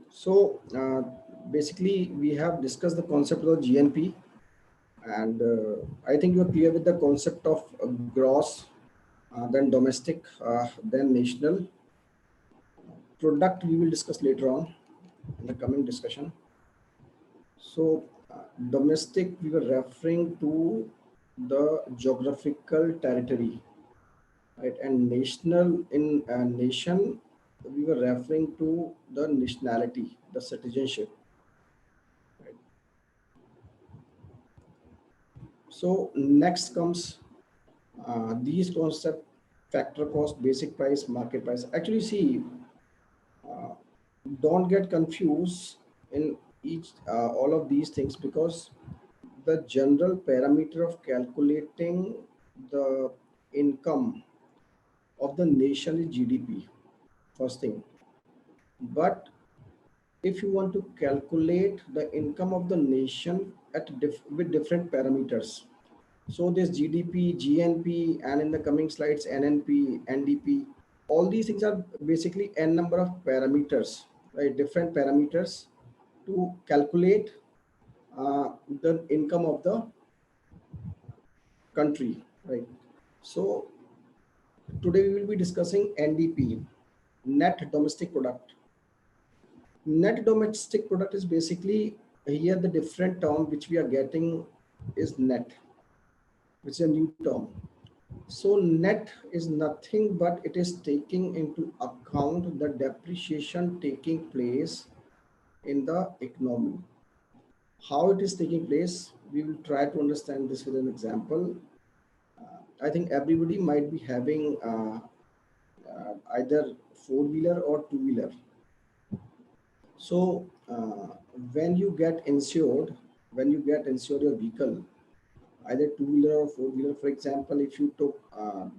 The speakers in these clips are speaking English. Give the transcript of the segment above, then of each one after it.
So basically, we have discussed the concept of GNP, and I think you're clear with the concept of gross, then domestic, then national product. We will discuss later on in the coming discussion. So, domestic, we were referring to the geographical territory, right? And national, in nation, we were referring to the nationality, the citizenship, right? So, next comes these concept: factor cost, basic price, market price. Actually, see, uh, don't get confused in each all of these things, because the general parameter of calculating the income of the nation is GDP, first thing. But if you want to calculate the income of the nation with different parameters, so this GDP, GNP, and in the coming slides, NNP, NDP, all these things are basically n number of parameters, right? Different parameters to calculate the income of the country, right? So today we will be discussing NDP, net domestic product. Net domestic product is basically, here the different term which we are getting is net, which is a new term. So net is nothing but it is taking into account the depreciation taking place in the economy. How it is taking place, we will try to understand this with an example. I think everybody might be having either four-wheeler or two-wheeler. So when you get insured, your vehicle, either two-wheeler or four-wheeler, for example, if you took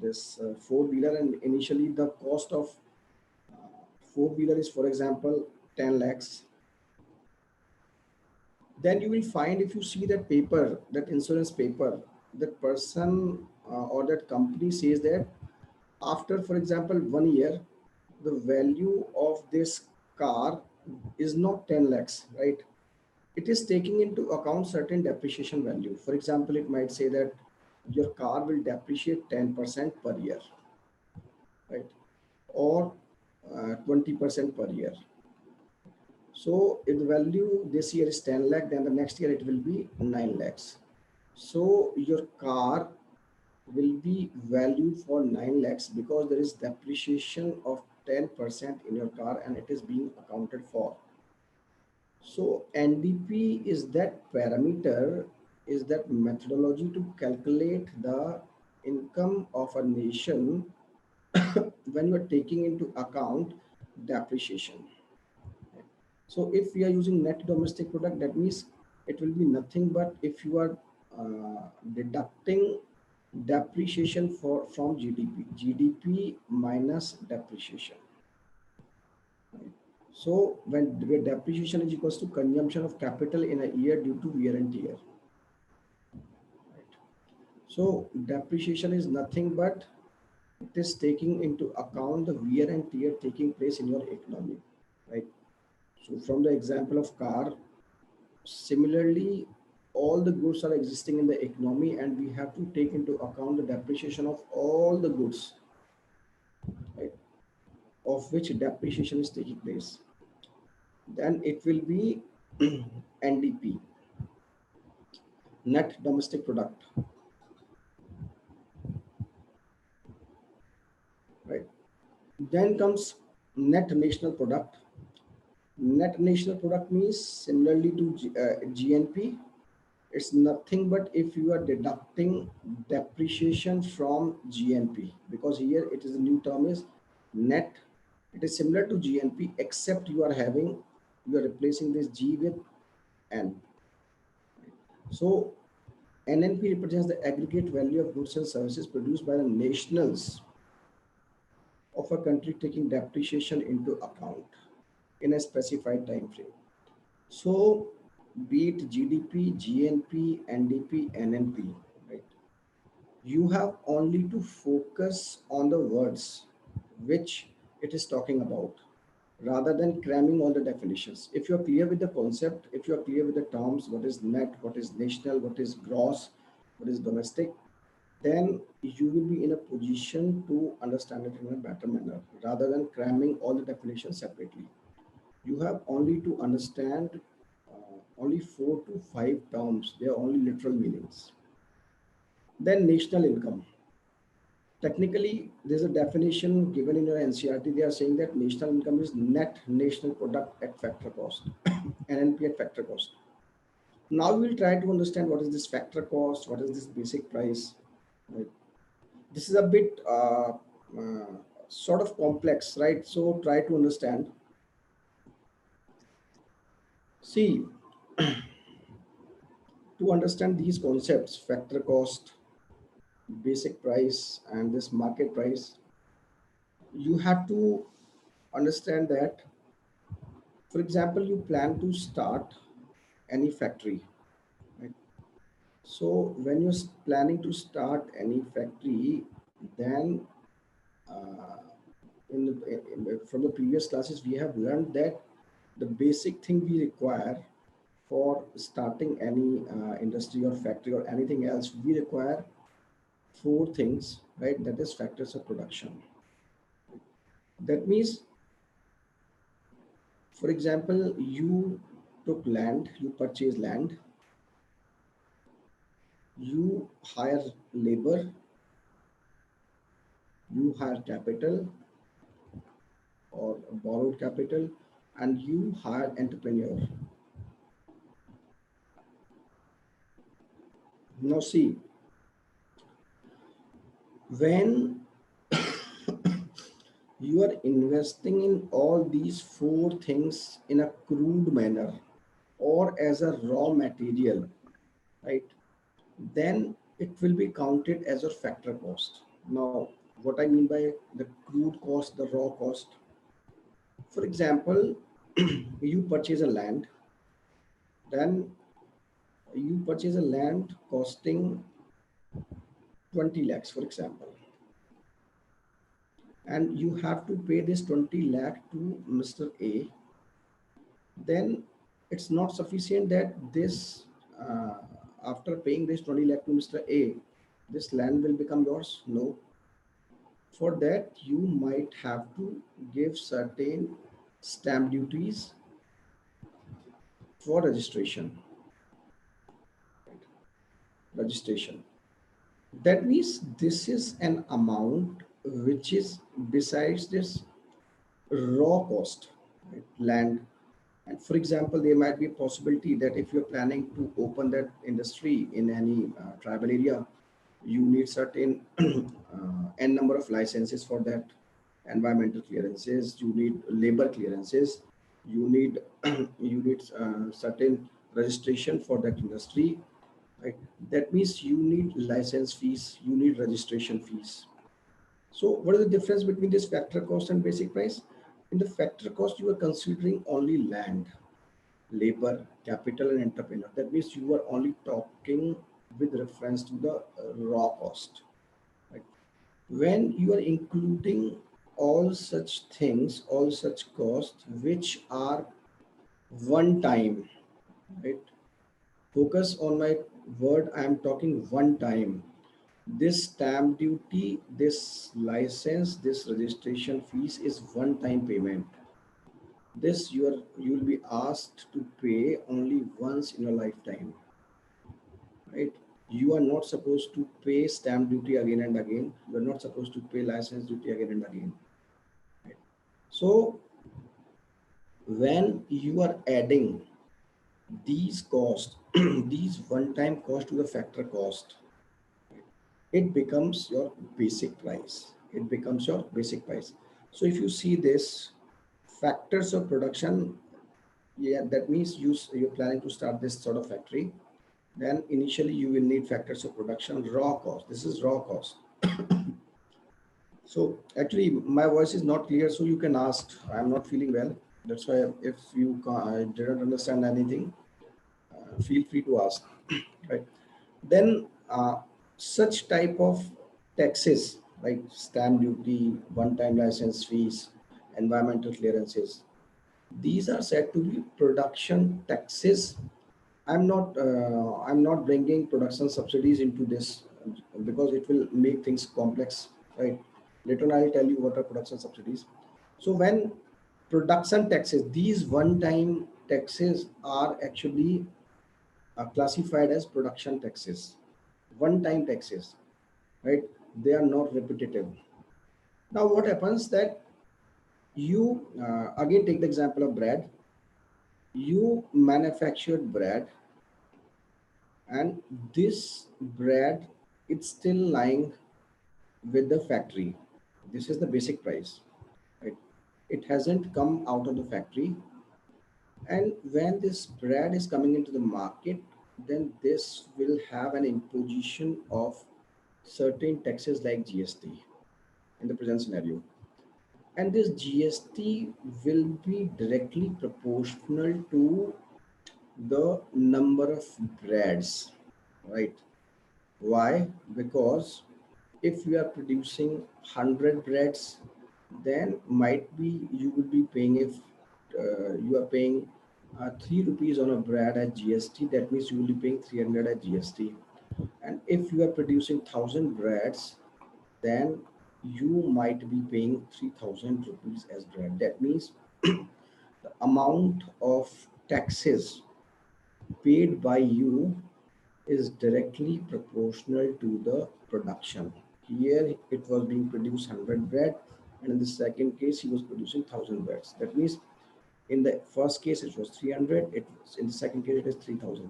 this four-wheeler, and initially the cost of four-wheeler is, for example, 10 lakhs, then you will find, if you see that paper, that insurance paper, that person or that company says that after, for example, 1 year, the value of this car is not 10 lakhs, right? It is taking into account certain depreciation value. For example, it might say that your car will depreciate 10% per year, right? Or 20% per year. So if the value this year is 10 lakh, then the next year it will be 9 lakhs. So your car will be valued for 9 lakhs because there is depreciation of 10% in your car and it is being accounted for. So NDP is that parameter, is that methodology to calculate the income of a nation when you are taking into account depreciation. So if we are using net domestic product, that means it will be nothing but if you are deducting depreciation from GDP minus depreciation. Right? So where depreciation is equals to consumption of capital in a year due to wear and tear. Right? So depreciation is nothing but it is taking into account the wear and tear taking place in your economy, right? So from the example of car, similarly, all the goods are existing in the economy and we have to take into account the depreciation of all the goods, right, of which depreciation is taking place. Then it will be NDP, net domestic product, right? Then comes net national product. Net national product means similarly to GNP, it's nothing but if you are deducting depreciation from GNP, because here it is a new term is net. It is similar to GNP except you are replacing this G with N. So NNP represents the aggregate value of goods and services produced by the nationals of a country taking depreciation into account in a specified time frame. So be it GDP, GNP, NDP, NNP, right? You have only to focus on the words which it is talking about rather than cramming all the definitions. If you're clear with the concept, if you're clear with the terms, what is net, what is national, what is gross, what is domestic, then you will be in a position to understand it in a better manner rather than cramming all the definitions separately. You have only to understand only 4 to 5 terms, they are only literal meanings. Then national income. Technically, there's a definition given in your NCRT. They are saying that national income is net national product at factor cost, NNP at factor cost. Now we'll try to understand what is this factor cost, what is this basic price. Right? This is a bit sort of complex, right? So try to understand. See, to understand these concepts, factor cost, basic price, and this market price, you have to understand that, for example, you plan to start any factory, right? So when you're planning to start any factory, then uh, from the previous classes, we have learned that the basic thing we require for starting any industry or factory or anything else, we require 4 things, right? That is factors of production. That means, for example, you took land, you purchase land, you hire labor, you hire capital or borrowed capital, and you hire entrepreneur. Now see, when you are investing in all these 4 things in a crude manner or as a raw material, right, then it will be counted as a factor cost. Now, what I mean by the crude cost, the raw cost, for example, you purchase a land, then you purchase a land costing 20 lakhs, for example, and you have to pay this 20 lakh to Mr. A, then it's not sufficient that this, uh, after paying this 20 lakh to Mr. A, this land will become yours. No. For that, you might have to give certain stamp duties for registration. Registration. That means this is an amount which is besides this raw cost, right? Land. And for example, there might be a possibility that if you're planning to open that industry in any tribal area, you need certain n number of licenses for that, environmental clearances, you need labor clearances, you need you need certain registration for that industry, right? That means you need license fees, you need registration fees. So what is the difference between this factor cost and basic price? In the factor cost, you are considering only land, labor, capital, and entrepreneur. That means you are only talking with reference to the raw cost. Right? When you are including all such things, all such costs, which are one time, right? Focus on my word, I am talking one time. This stamp duty, this license, this registration fees is one time payment. This you'll be asked to pay only once in a lifetime, right? You are not supposed to pay stamp duty again and again. You are not supposed to pay license duty again and again. Right? So when you are adding these costs, these one-time cost to the factor cost, it becomes your basic price. It becomes your basic price. So if you see this factors of production, yeah, that means you're planning to start this sort of factory. Then initially you will need factors of production, raw cost. This is raw cost. So actually my voice is not clear, so you can ask. I'm not feeling well. That's why if you didn't understand anything, feel free to ask. Right. Then such type of taxes like stamp duty, one-time license fees, environmental clearances, these are said to be production taxes. I'm not bringing production subsidies into this because it will make things complex, right? Later on, I'll tell you what are production subsidies. So when production taxes, these one-time taxes are actually classified as production taxes, one-time taxes, right? They are not repetitive. Now, what happens that you again take the example of bread. You manufactured bread, and this bread it's still lying with the factory. This is the basic price, right? It hasn't come out of the factory, and when this bread is coming into the market, then this will have an imposition of certain taxes like GST in the present scenario. And this GST will be directly proportional to the number of breads, right? Why? Because if you are producing 100 breads, then might be you would be paying, if you are paying 3 rupees on a bread at GST, that means you will be paying 300 at GST. And if you are producing 1,000 breads, then you might be paying 3,000 rupees as bread. That means the amount of taxes paid by you is directly proportional to the production. Here it was being produced 100 bread, and in the second case he was producing 1,000 breads. That means in the first case it was 300, it was, in the second case it is 3,000,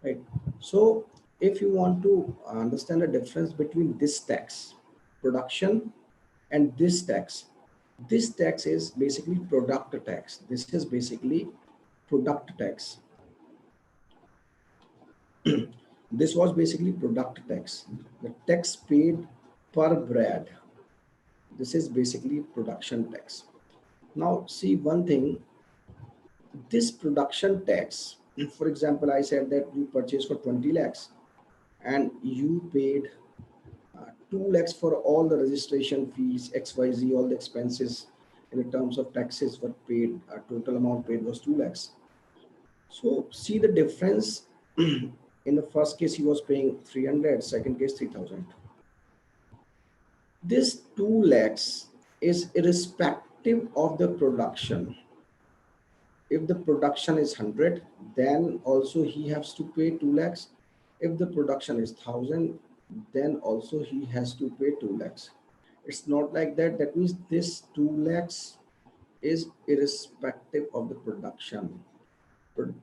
right? So if you want to understand the difference between this tax, production, and this tax is basically product tax. This is basically product tax. This was basically product tax, the tax paid per bread. This is basically production tax. Now, see one thing, this production tax, for example, I said that you purchased for 20 lakhs and you paid 2 lakhs for all the registration fees, XYZ, all the expenses in the terms of taxes were paid, total amount paid was 2 lakhs. So see the difference. In the first case, he was paying 300, second case 3,000. This 2 lakhs is irrespective of the production. If the production is 100, then also he has to pay 2 lakhs. If the production is 1,000, then also he has to pay 2 lakhs. It's not like that. That means this 2 lakhs is irrespective of the production.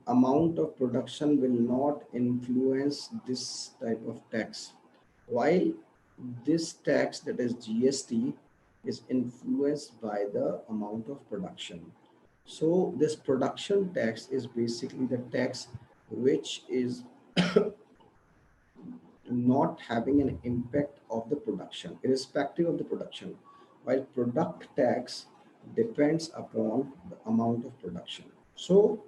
Amount of production will not influence this type of tax, while this tax, that is GST, is influenced by the amount of production. So this production tax is basically the tax which is not having an impact of the production, irrespective of the production, while product tax depends upon the amount of production. So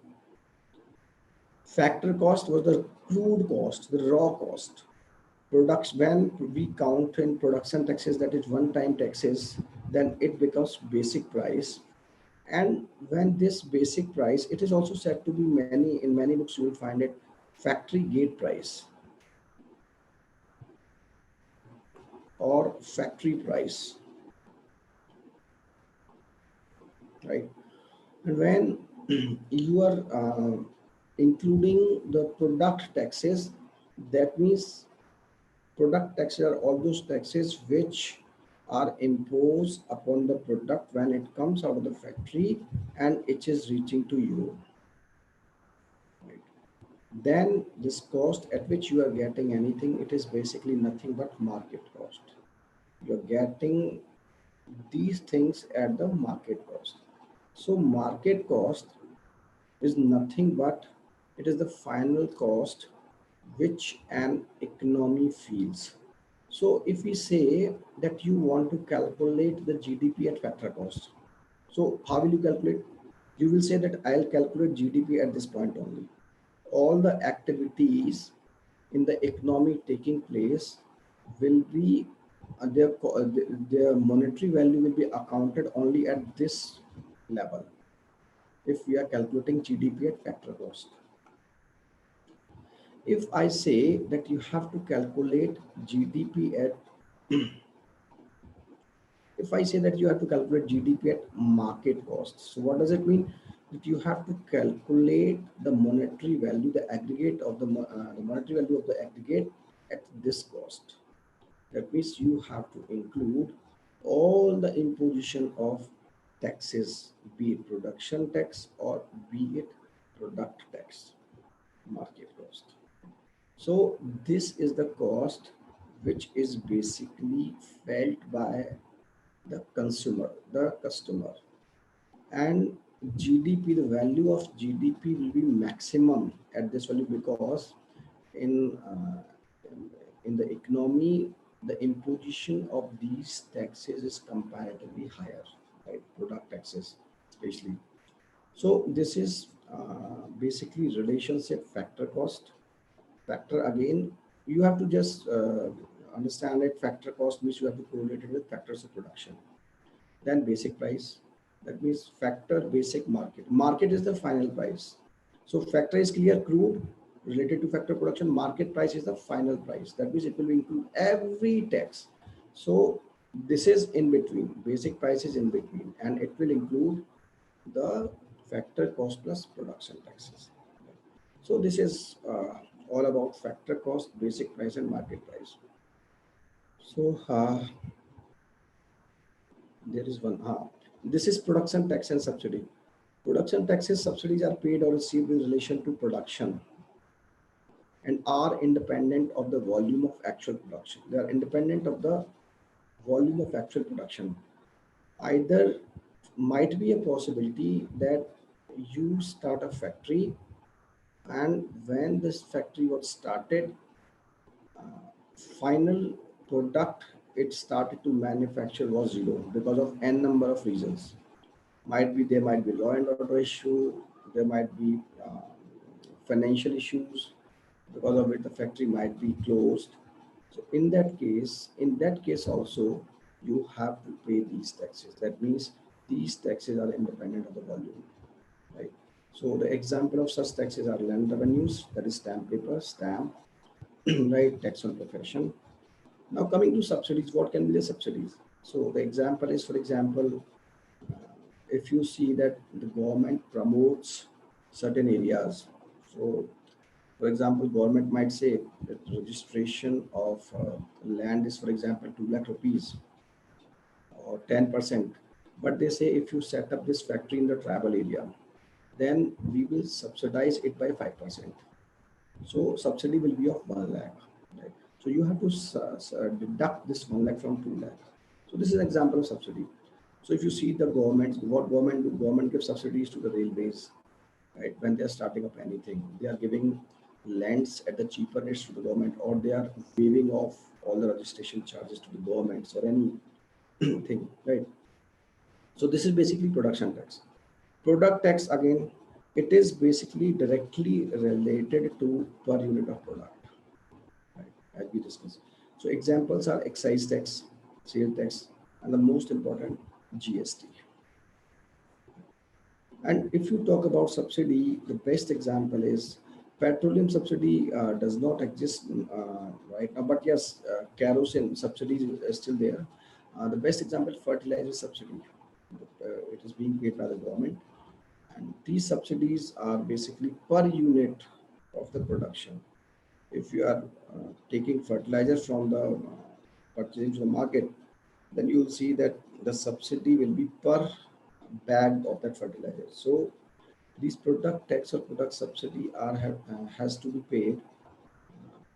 factor cost was the crude cost, the raw cost. Products, when we count in production taxes, that is one-time taxes, then it becomes basic price. And when this basic price, it is also said to be, many in many books you will find it, factory gate price or factory price, right? And when you are including the product taxes, that means product taxes are all those taxes which are imposed upon the product when it comes out of the factory and it is reaching to you. Right? Then this cost at which you are getting anything, it is basically nothing but market cost. You are getting these things at the market cost. So market cost is nothing but it is the final cost which an economy feels. So if we say that you want to calculate the GDP at factor cost, so how will you calculate? You will say that I'll calculate GDP at this point only. All the activities in the economy taking place will be their monetary value will be accounted only at this level if we are calculating GDP at factor cost. If I say that you have to calculate GDP at, if I say that you have to calculate GDP at market cost, so what does it mean? That you have to calculate the monetary value, the aggregate of the monetary value of the aggregate at this cost. That means you have to include all the imposition of taxes, be it production tax or be it product tax, market cost. So this is the cost which is basically felt by the consumer, the customer. And GDP, the value of GDP will be maximum at this value because in uh, in the economy, the imposition of these taxes is comparatively higher, right? Product taxes, especially. So this is basically relationship factor cost. Factor again, you have to just understand it. Factor cost means you have to correlate it with factors of production. Then basic price. That means factor basic market. Market is the final price. So factor is clear, crude related to factor production. Market price is the final price. That means it will include every tax. So this is in between. Basic price is in between, and it will include the factor cost plus production taxes. So this is all about factor cost, basic price, and market price. So there is one. This is production tax and subsidy. Production taxes, subsidies are paid or received in relation to production and are independent of the volume of actual production. They are independent of the volume of actual production. Either might be a possibility that you start a factory, and when this factory was started, final product it started to manufacture was zero because of n number of reasons. Might be there might be law and order issue, there might be financial issues because of it the factory might be closed. So in that case also you have to pay these taxes. That means these taxes are independent of the volume, right? So the example of such taxes are land revenues, that is stamp paper, stamp, right? Tax on profession. Now coming to subsidies, what can be the subsidies? So the example is, for example, if you see that the government promotes certain areas. So for example, government might say that registration of land is, for example, 2 lakh rupees or 10%. But they say if you set up this factory in the tribal area, then we will subsidize it by 5%. So subsidy will be of 1 lakh, right? So you have to deduct this 1 lakh from 2 lakh. So this is an example of subsidy. So if you see the government, what government do? Government gives subsidies to the railways, right? When they are starting up anything, they are giving lands at the cheaper rates to the government, or they are waiving off all the registration charges to the governments or anything, right? So this is basically production tax. Product tax again, it is basically directly related to per unit of product, right? As we discussed. So examples are excise tax, sale tax, and the most important, GST. And if you talk about subsidy, the best example is petroleum subsidy does not exist right now, but yes, kerosene subsidy is still there. The best example, fertilizer subsidy. It is being paid by the government, and these subsidies are basically per unit of the production. If you are taking fertilizer from the purchasing to the market, then you will see that the subsidy will be per bag of that fertilizer. So these product tax or product subsidy has to be paid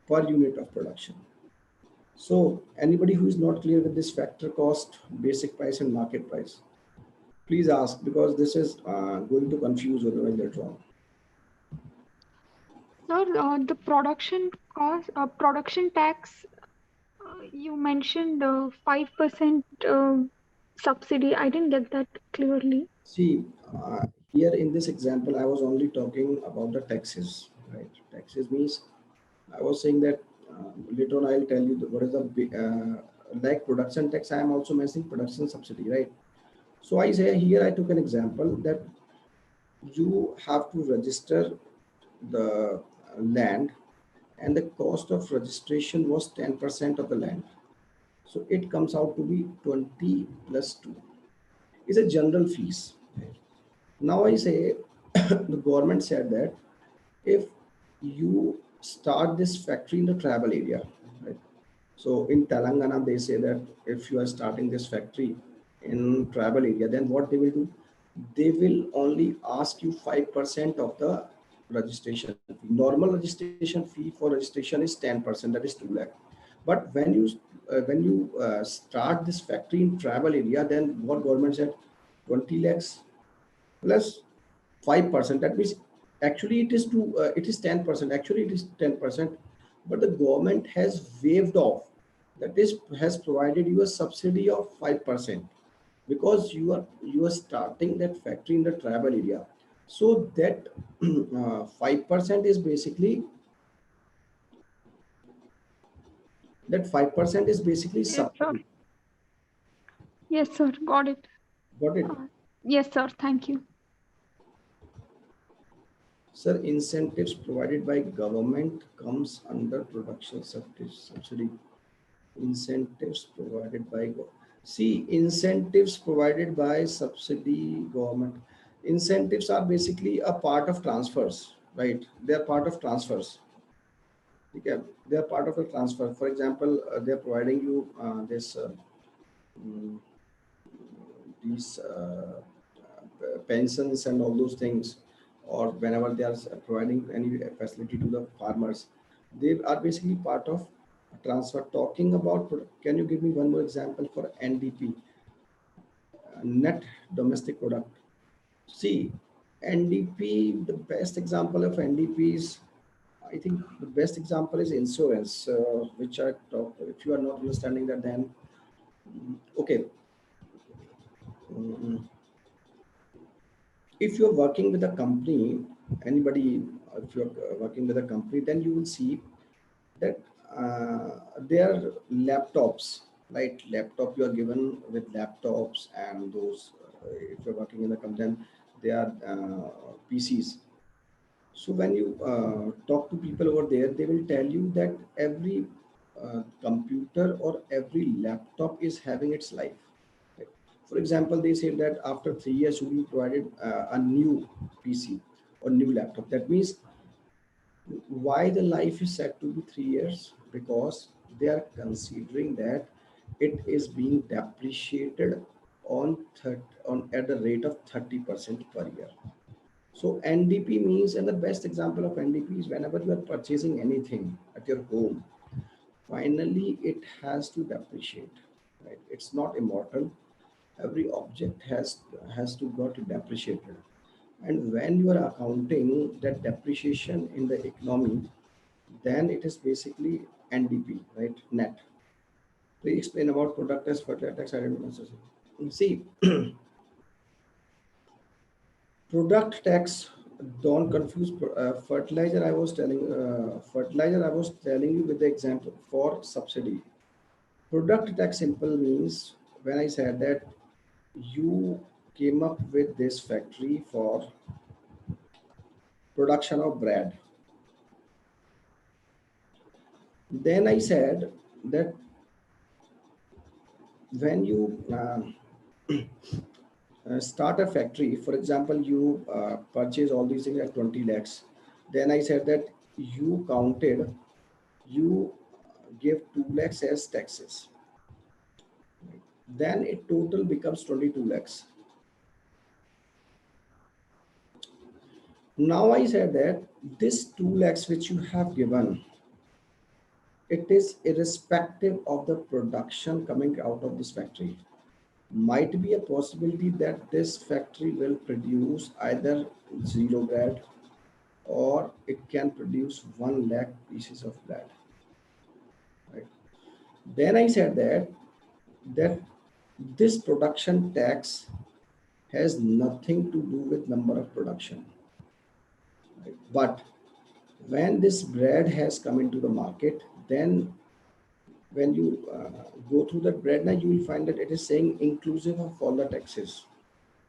per unit of production. So anybody who is not clear with this factor cost, basic price and market price, please ask, because this is going to confuse otherwise later on. Sir, the production cost, production tax, you mentioned 5% subsidy. I didn't get that clearly. See, here in this example, I was only talking about the taxes, right? Taxes means I was saying that Later on I'll tell you what is the like production tax. I am also mentioning production subsidy, right? So I say here I took an example that you have to register the land, and the cost of registration was 10% of the land. So it comes out to be 20 plus 2. It's a general fees. Now I say the government said that if you start this factory in the tribal area, right? So in Telangana, they say that if you are starting this factory in tribal area, then what they will do? They will only ask you 5% of the registration fee. Normal registration fee for registration is 10%, that is 2 lakh. But when you start this factory in tribal area, then what government said? 20 lakhs plus 5%. That means actually it is 10%. Actually, it is 10%, but the government has waived off. That is, has provided you a subsidy of 5% because you are starting that factory in the tribal area. So that 5% is basically that 5% is basically Yes, sir. subsidy. Yes, sir. Got it. Got it? Uh, yes, sir. Thank you. Sir, incentives provided by government comes under production subsidy. Incentives provided by see, incentives provided by subsidy government. Incentives are basically a part of transfers, right? They are part of transfers. Okay, they are part of a transfer. For example, they are providing you this mm, these pensions and all those things, or whenever they are providing any facility to the farmers, they are basically part of transfer. Talking about, can you give me one more example for NDP, net domestic product? See, NDP, the best example of NDP is, I think the best example is insurance, which I talk. If you are not understanding that, then okay. Mm, if you're working with a company, anybody, if you're working with a company, then you will see that their laptops, right? Laptop, you are given with laptops, and those, if you're working in a company, then they are PCs. So when you talk to people over there, they will tell you that every computer or every laptop is having its life. Right? For example, they say that after 3 years, you will be provided a new PC or new laptop. That means why the life is said to be 3 years? Because they are considering that it is being depreciated on at the rate of 30% per year. So NDP means, and the best example of NDP is whenever you are purchasing anything at your home, finally it has to depreciate. Right? It's not immortal. Every object has to got depreciated. And when you are accounting that depreciation in the economy, then it is basically NDP, right? Net. Please explain about product as fertilizer tax. I didn't answer. See, product tax, don't confuse fertilizer. I was telling you with the example for subsidy. Product tax simple means when I said that you came up with this factory for production of bread. Then I said that when you start a factory, for example, you purchase all these things at 20 lakhs. Then I said that you give 2 lakhs as taxes. Then it total becomes 22 lakhs. Now I said that this 2 lakhs which you have given, it is irrespective of the production coming out of this factory. Might be a possibility that this factory will produce either zero bread or it can produce 1 lakh pieces of bread. Right? Then I said that this production tax has nothing to do with number of production. Right? But when this bread has come into the market, then when you go through that breadline, you will find that it is saying inclusive of all the taxes.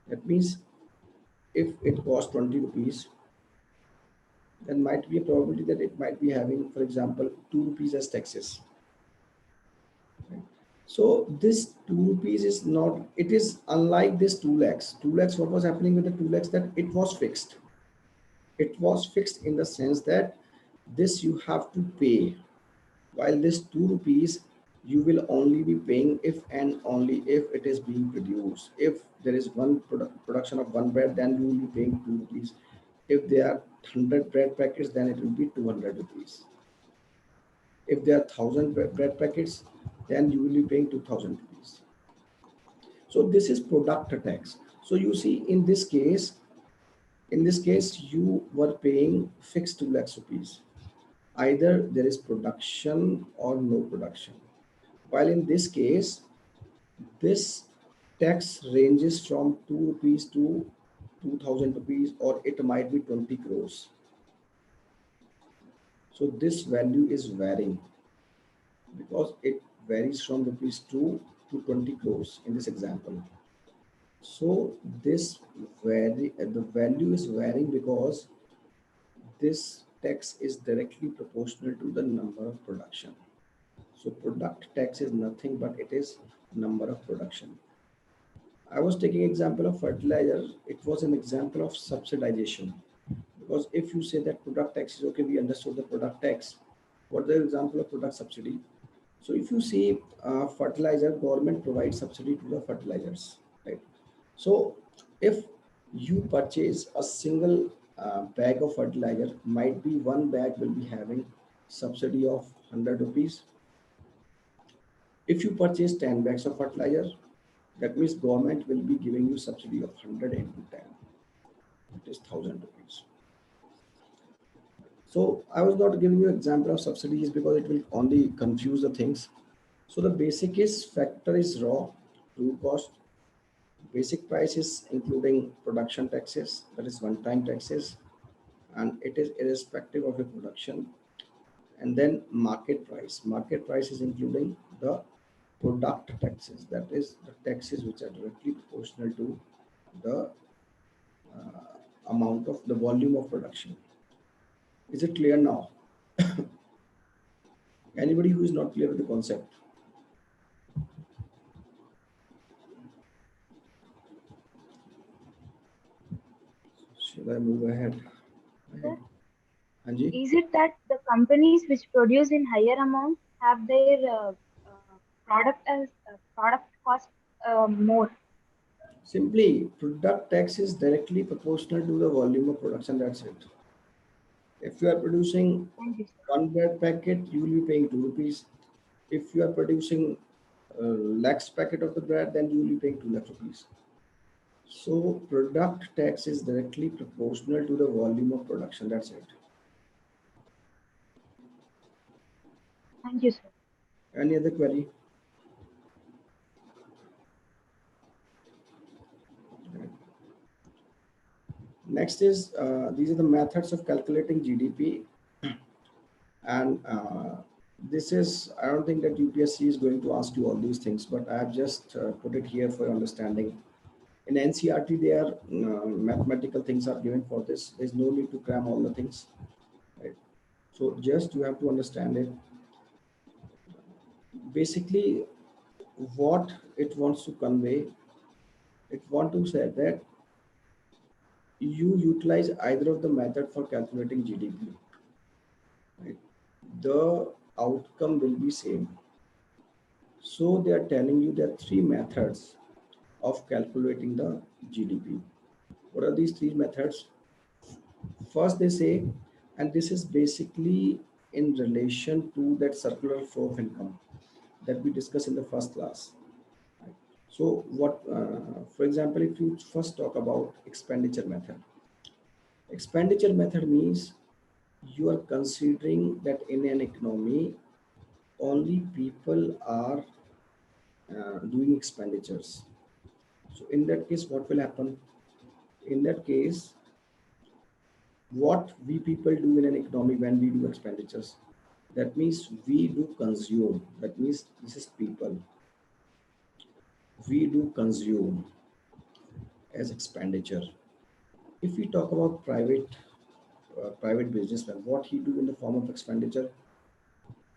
That means if it costs 20 rupees, then might be a probability that it might be having, for example, 2 rupees as taxes. So this 2 rupees is not, it is unlike this 2 lakhs. 2 lakhs, what was happening with the 2 lakhs, that it was fixed. It was fixed in the sense that this you have to pay, while this 2 rupees you will only be paying if and only if it is being produced. If there is one production of one bread, then you will be paying 2 rupees. If there are 100 bread packets, then it will be 200 rupees. If there are 1,000 bread packets, then you will be paying 2,000 rupees. So this is product tax. So you see, in this case, you were paying fixed 2 lakhs rupees. Either there is production or no production. While in this case, this tax ranges from 2 rupees to 2,000 rupees, or it might be 20 crores. So this value is varying because it varies from rupees 2 to 20 crores in this example. So this the value is varying because this tax is directly proportional to the number of production. So product tax is nothing but it is number of production. I was taking example of fertilizer. It was an example of subsidization, because if you say that product tax is okay, we understood the product tax. What is the example of product subsidy? So if you see fertilizer, government provides subsidy to the fertilizers, right? So if you purchase a single bag of fertilizer, might be one bag will be having subsidy of 100 rupees. If you purchase 10 bags of fertilizer, that means government will be giving you subsidy of 100 into 10. It is 1,000 rupees. So I was not giving you example of subsidies because it will only confuse the things. So the basic is factor is raw, true cost. Basic price is including production taxes, that is one-time taxes, and it is irrespective of the production. And then market price. Market price is including the product taxes, that is the taxes which are directly proportional to the amount of the volume of production. Is it clear now? Anybody who is not clear with the concept? Should I move ahead? Sir, Anji? is it that the companies which produce in higher amount have their product cost more? Simply, product tax is directly proportional to the volume of production. That's it. If you are producing Thank you, sir. one bread packet, you will be paying 2 rupees. If you are producing lakhs packet of the bread, then you will be paying 2 lakh rupees. So product tax is directly proportional to the volume of production. That's it. Thank you, sir. Any other query? Next is these are the methods of calculating GDP, and this is, I don't think that UPSC is going to ask you all these things, but I have just put it here for understanding. In NCRT, there are mathematical things are given for this. There's no need to cram all the things, right? So just you have to understand it. Basically, what it wants to convey, it wants to say that you utilize either of the method for calculating GDP, right? The outcome will be same. So they are telling you there are three methods of calculating the GDP. What are these three methods? First, they say, and this is basically in relation to that circular flow of income that we discussed in the first class. So what, for example, if you first talk about expenditure method. Expenditure method means you are considering that in an economy, only people are doing expenditures. So in that case, what will happen? In that case, what we people do in an economy when we do expenditures? That means we do consume. That means this is people. We do consume as expenditure. If we talk about private businessman, what he do in the form of expenditure?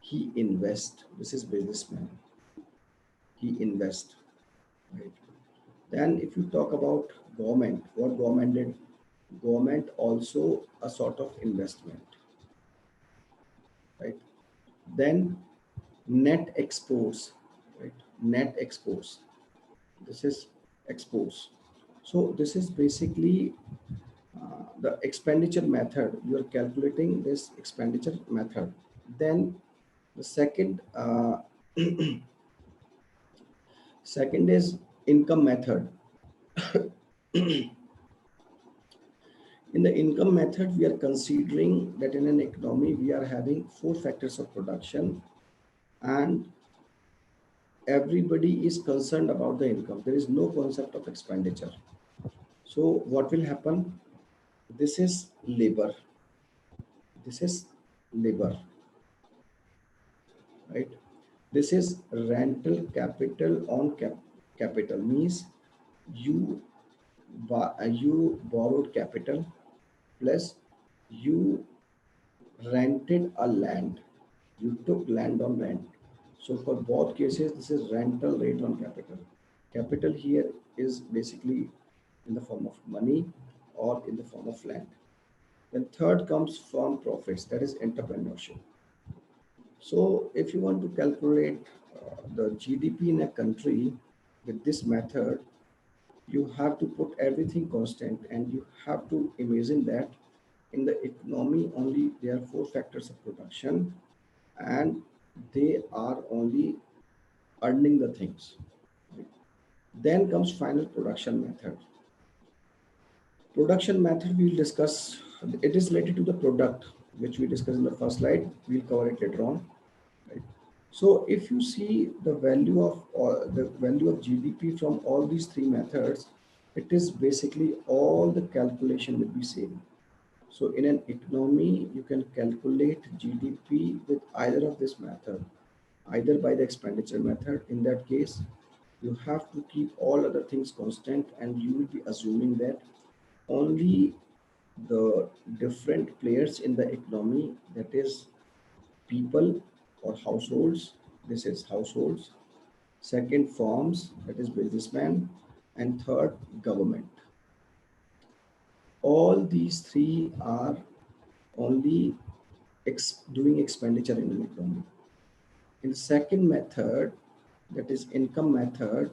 He invest. This is businessman. He invest. Right. Then if you talk about government, what government did? Government also a sort of investment, right? Then net exports, right? Net exports. This is exports. So this is basically the expenditure method. You are calculating this expenditure method. Then the second is income method. In the income method, we are considering that in an economy, we are having four factors of production and everybody is concerned about the income. There is no concept of expenditure. So what will happen? This is labor. This is labor, right? This is rental capital on capital means you you borrowed capital plus you rented a land. You took land on rent. So for both cases, this is rental rate on capital. Capital here is basically in the form of money or in the form of land. Then third comes from profits, that is entrepreneurship. So if you want to calculate the GDP in a country with this method, you have to put everything constant and you have to imagine that in the economy only there are four factors of production and they are only earning the things. Then comes final production method. Production method we'll discuss, it is related to the product which we discussed in the first slide. We'll cover it later on. Right? So if you see the value of GDP from all these three methods, it is basically all the calculation will be same. So in an economy, you can calculate GDP with either of this method, either by the expenditure method. In that case, you have to keep all other things constant and you will be assuming that only the different players in the economy, that is people or households, this is households, second firms, that is businessmen, and third government. All these three are only doing expenditure in an economy. In the second method, that is income method,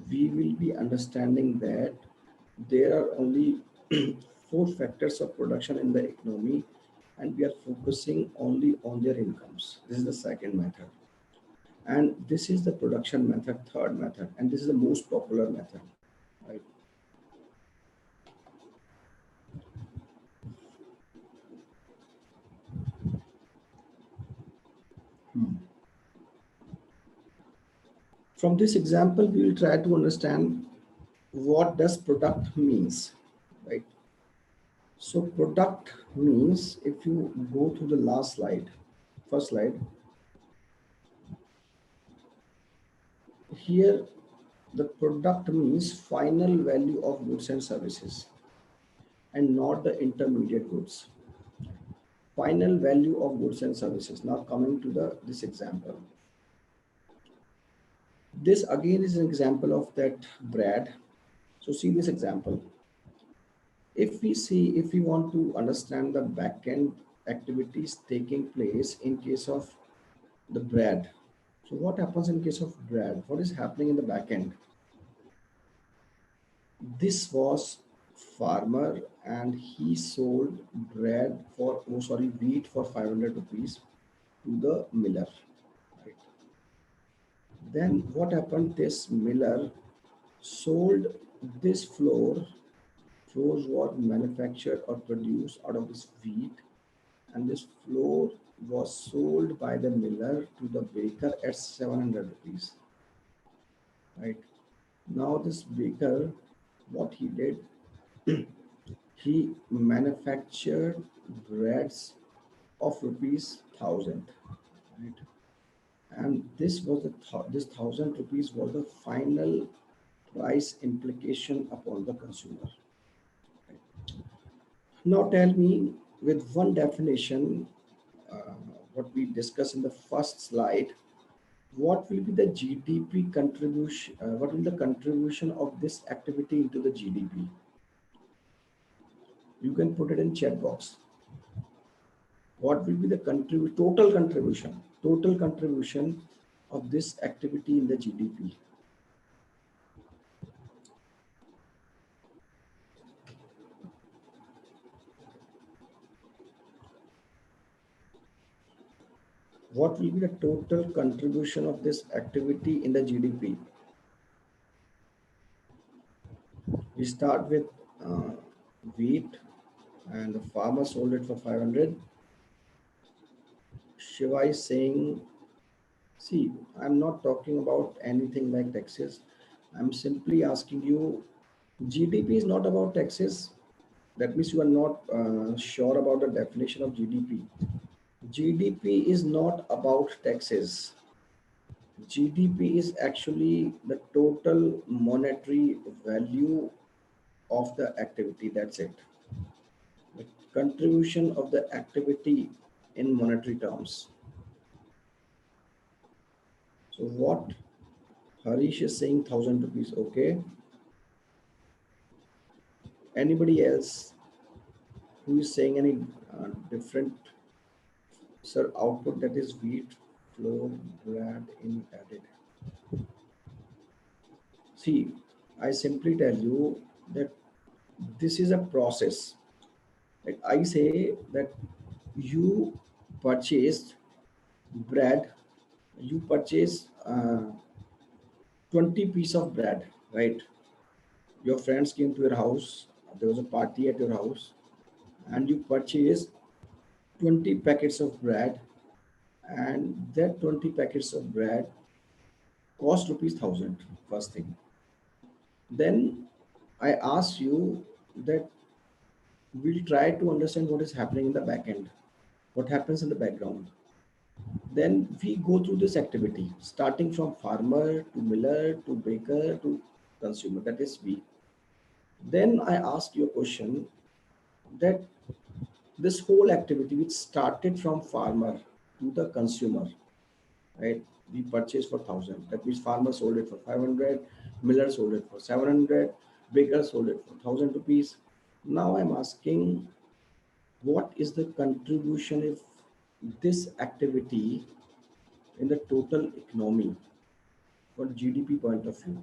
we will be understanding that there are only four factors of production in the economy and we are focusing only on their incomes. This is the second method. And this is the production method, third method, and this is the most popular method, right? From this example, we will try to understand what does product means, right? So product means, if you go to the last slide, first slide, here the product means final value of goods and services and not the intermediate goods. Final value of goods and services. Now coming to this example. This again is an example of that bread. So see this example. If we want to understand the backend activities taking place in case of the bread. So what happens in case of bread? What is happening in the backend? This was farmer and he sold bread for, oh sorry, wheat for 500 rupees to the miller. Right? Then what happened? This miller sold this flour. Flours were manufactured or produced out of this wheat, and this flour was sold by the miller to the baker at 700 rupees. Right? Now this baker, what he did, he manufactured breads of rupees 1,000, right? And this was this 1,000 rupees was the final price implication upon the consumer. Now tell me, with one definition, uh, what we discussed in the first slide, what will be the GDP contribution? What will the contribution of this activity into the GDP? You can put it in chat box. What will be the total contribution of this activity in the GDP? What will be the total contribution of this activity in the GDP? We start with uh, wheat, and the farmer sold it for 500. Shiva is saying, see, I'm not talking about anything like taxes. I'm simply asking you, GDP is not about taxes. That means you are not sure about the definition of GDP. GDP is not about taxes. GDP is actually the total monetary value of the activity. That's it. The contribution of the activity in monetary terms. So what Harish is saying, 1,000 rupees. Okay. Anybody else who is saying any different, sir? Output, that is wheat, flour, bread in added. See, I simply tell you that this is a process. Like I say that you purchased bread, you purchase 20 piece of bread, right? Your friends came to your house, there was a party at your house, and you purchased 20 packets of bread, and that 20 packets of bread cost rupees 1,000, first thing. Then I asked you that we'll try to understand what is happening in the back end, what happens in the background. Then we go through this activity, starting from farmer to miller to baker to consumer, that is we. Then I asked you a question that this whole activity which started from farmer to the consumer, right? We purchased for 1,000. That means farmer sold it for 500, miller sold it for 700, baker sold it for 1,000 rupees. Now I'm asking, what is the contribution if this activity in the total economy for GDP point of view?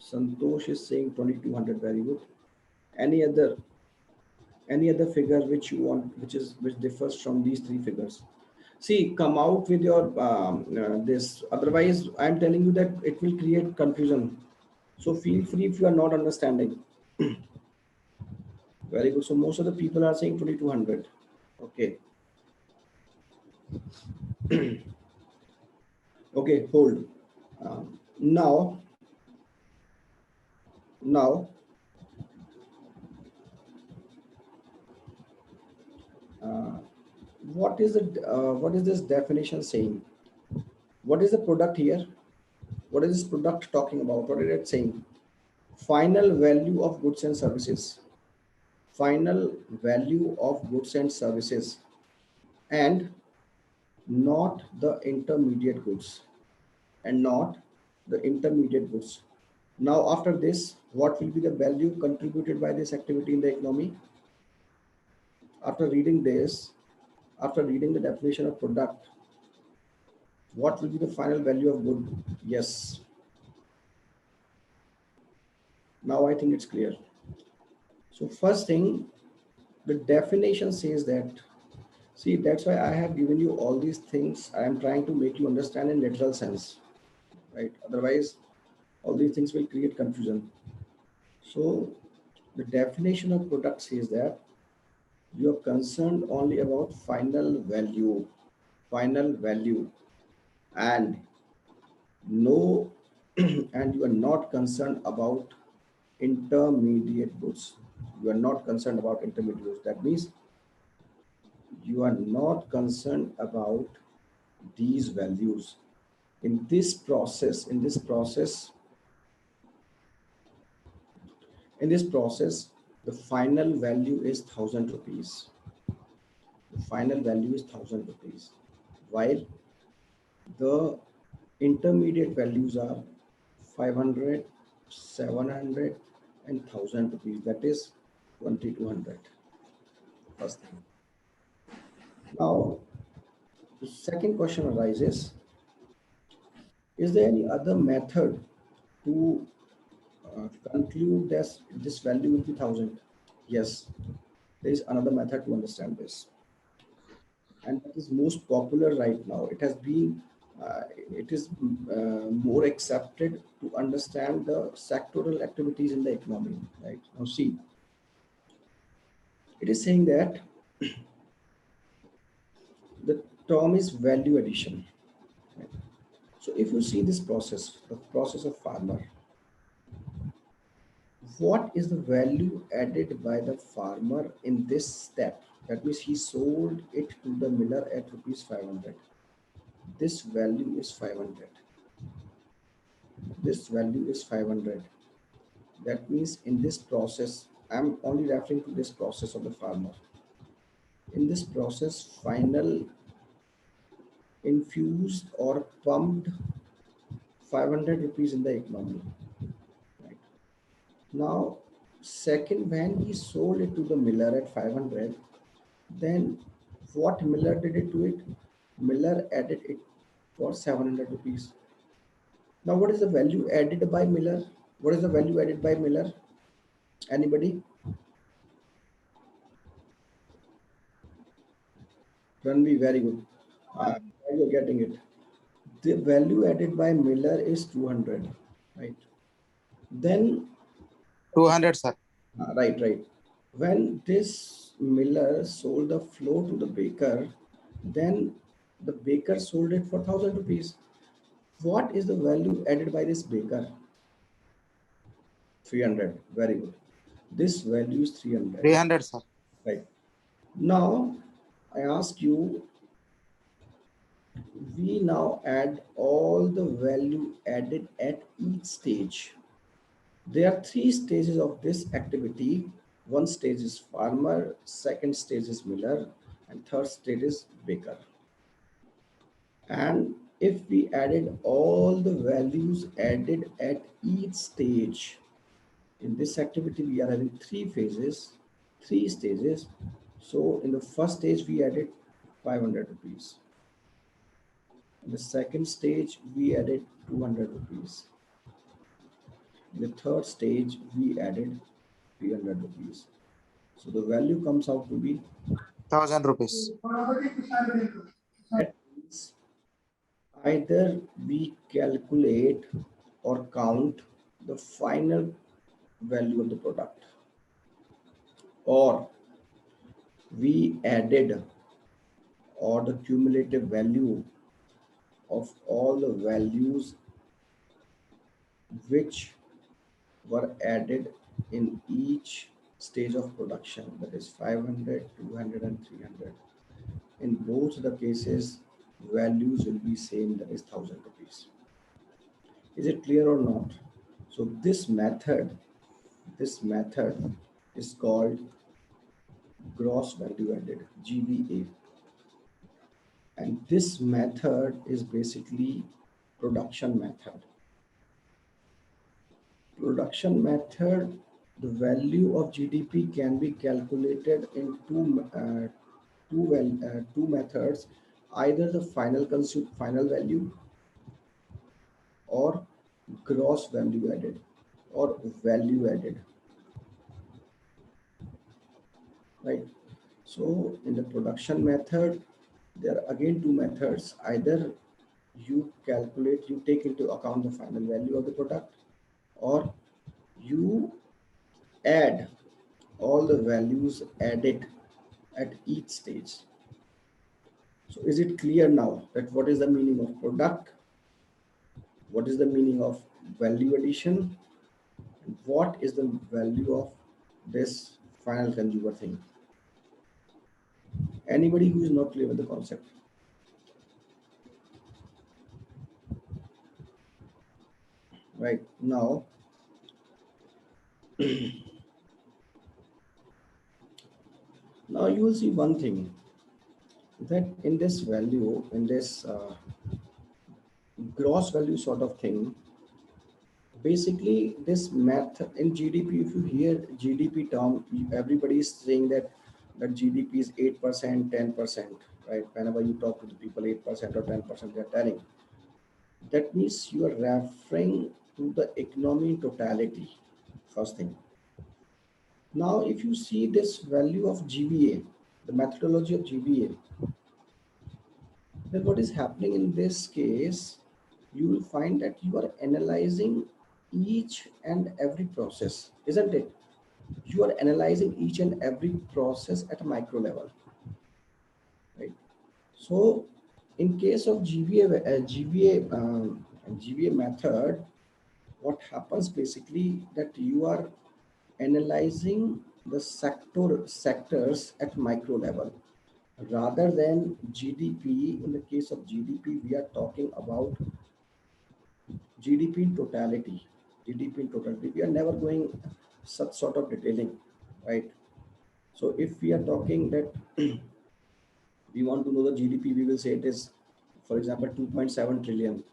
Santosh is saying 2,200. Very good. Any other figure which you want, which differs from these three figures? See, come out with your this. Otherwise, I'm telling you that it will create confusion. So feel free if you are not understanding. Very good. So most of the people are saying 2,200. Okay. Okay. Hold. Now, now, uh, what is this definition saying? What is the product here? What is this product talking about? What is it saying? Final value of goods and services. Final value of goods and services, and not the intermediate goods, and not the intermediate goods. Now, after this, what will be the value contributed by this activity in the economy? After reading this, after reading the definition of product, what will be the final value of good? Yes. Now I think it's clear. So first thing, the definition says that, see, that's why I have given you all these things. I am trying to make you understand in literal sense, right? Otherwise, all these things will create confusion. So the definition of product says that you are concerned only about final value, and no, and you are not concerned about intermediate goods. You are not concerned about intermediate goods. That means you are not concerned about these values. In this process, the final value is 1,000 rupees. The final value is 1,000 rupees, while the intermediate values are 500, 700, and 1,000 rupees. That is 2,200. First thing. Now, the second question arises: is there any other method to conclude that this value will be 1,000? Yes, there is another method to understand this, and that is most popular right now. It is more accepted to understand the sectoral activities in the economy. Right now, see, it is saying that the term is value addition. Right? So, if you see this process, the process of farmer, what is the value added by the farmer in this step? That means he sold it to the miller at rupees 500. This value is 500. This value is 500. That means in this process, I'm only referring to this process of the farmer. In this process, final infused or pumped 500 rupees in the economy. Right. Now, second, when he sold it to the miller at 500, then what miller did it to it? Miller added it for 700 rupees. Now, what is the value added by miller? What is the value added by miller? Anybody? Ranvi, very good. You're getting it. The value added by miller is 200, right? Then, 200, sir. right. When this miller sold the flour to the baker, then the baker sold it for 1,000 rupees. What is the value added by this baker? 300. Very good. This value is 300. 300, sir. Right. Now, I ask you, we now add all the value added at each stage. There are three stages of this activity. One stage is farmer, second stage is miller, and third stage is baker. And if we added all the values added at each stage, in this activity we are having three phases, three stages. So in the first stage we added 500 rupees. In the second stage we added 200 rupees. In the third stage we added 300 rupees. So the value comes out to be 1,000 rupees. that means either we calculate or count the final value of the product, or we added or the cumulative value of all the values which were added in each stage of production, that is 500, 200, and 300. In both the cases, values will be same, that is 1,000 rupees. Is it clear or not? So this method is called gross value added, GVA. And this method is basically production method. Production method, the value of GDP can be calculated in two methods, either the final value or gross value added or value added, right? So in the production method, there are again two methods. Either you take into account the final value of the product, or you add all the values added at each stage. So is it clear now that what is the meaning of product? What is the meaning of value addition? And what is the value of this final consumer thing? Anybody who is not clear with the concept? Right now, now you will see one thing, that in this value, in this gross value sort of thing, basically this math in GDP, if you hear GDP term, everybody is saying that GDP is 8%, 10%, right? Whenever you talk to the people, 8% or 10%, they're telling. That means you are referring to the economy in totality, first thing. Now, if you see this value of GVA, the methodology of GVA, then what is happening in this case, you will find that you are analyzing each and every process, isn't it? You are analyzing each and every process at a micro level, right? So, in case of GVA method, what happens basically that you are analyzing the sectors at micro level rather than GDP. In the case of GDP, we are talking about GDP in totality. GDP in totality. We are never going such sort of detailing, right? So if we are talking that we want to know the GDP, we will say it is, for example, 2.7 trillion.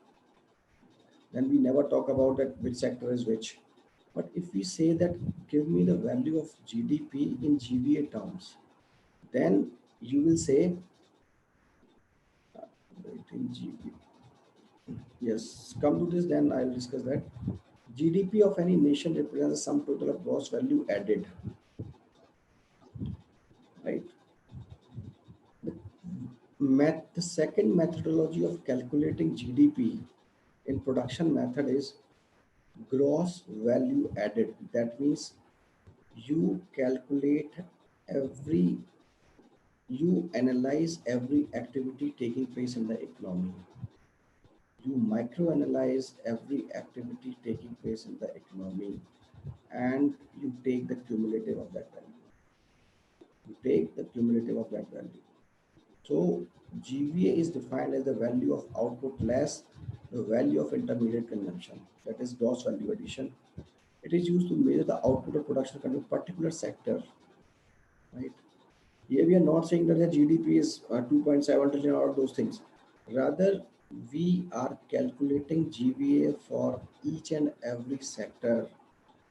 Then we never talk about that which sector is which. But if we say that give me the value of GDP in GVA terms, then you will say in GDP. Yes, come to this, then I'll discuss that. GDP of any nation represents the sum total of gross value added, right? The second methodology of calculating GDP in production method is gross value added. That means you calculate every, you analyze every activity taking place in the economy. You microanalyze every activity taking place in the economy and you take the cumulative of that value. You take the cumulative of that value. So GVA is defined as the value of output less the value of intermediate consumption, that is gross value addition. It is used to measure the output of production from a particular sector, right? Here we are not saying that the GDP is 2.7 trillion or those things. Rather, we are calculating GVA for each and every sector.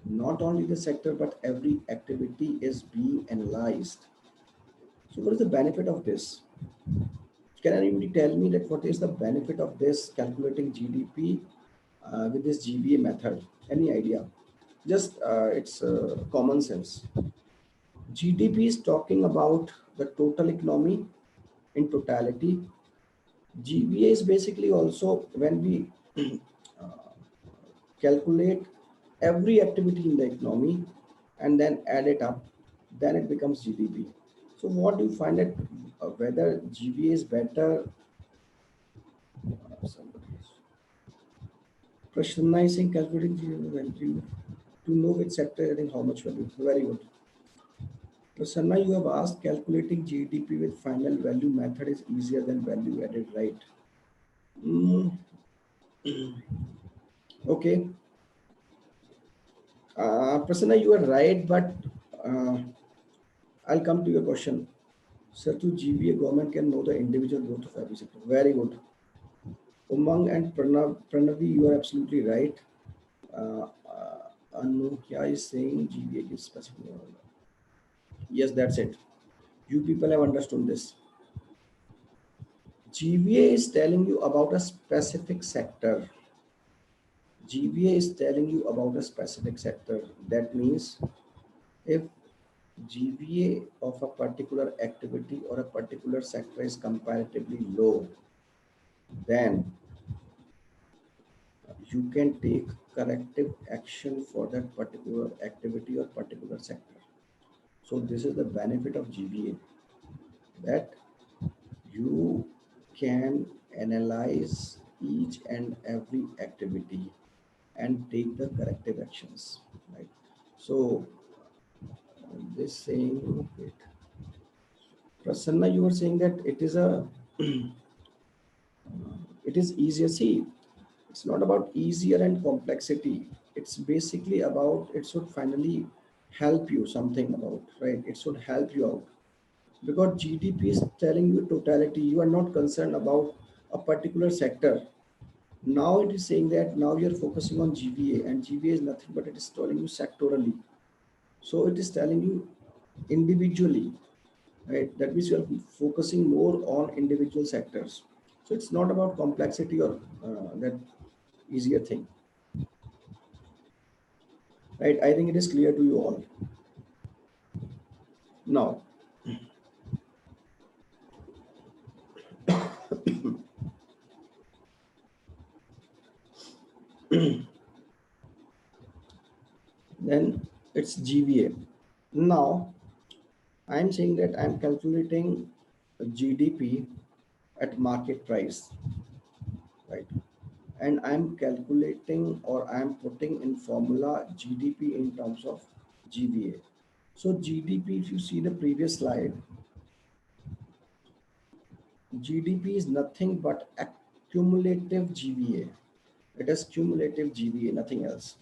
Not only the sector, but every activity is being analyzed. So what is the benefit of this? Can anybody tell me that what is the benefit of this calculating GDP with this GVA method? Any idea? Just it's common sense. GDP is talking about the total economy in totality. GVA is basically also when we calculate every activity in the economy and then add it up, then it becomes GDP. So what do you find that whether GVA is better? Prasanna is saying calculating GVA value to know which sector adding how much value. Very good. Prasanna, you have asked calculating GDP with final value method is easier than value added, right? Mm, okay. Prasanna, you are right, but I'll come to your question. Sir, through GVA, government can know the individual growth of every sector. Very good. Umang and Pranavi, you are absolutely right. Anukya is saying GVA gives specific. Yes, that's it. You people have understood this. GVA is telling you about a specific sector. GVA is telling you about a specific sector. That means if GVA of a particular activity or a particular sector is comparatively low, then you can take corrective action for that particular activity or particular sector. So this is the benefit of GVA, that you can analyze each and every activity and take the corrective actions, right? So this saying, wait, Prasanna, you were saying that it is a it is easier. See, it's not about easier and complexity. It's basically about it should finally help you something about, right? It should help you out because GDP is telling you totality. You are not concerned about a particular sector. Now it is saying that now you're focusing on GVA, and GVA is nothing but it is telling you sectorally. So it is telling you individually, right? That means you're focusing more on individual sectors. So it's not about complexity or that easier thing, right? I think it is clear to you all. Now, then it's GVA. Now, I'm saying that I'm calculating GDP at market price, right? And I'm calculating or I'm putting in formula GDP in terms of GVA. So GDP, if you see the previous slide, GDP is nothing but accumulative GVA. It is cumulative GVA, nothing else.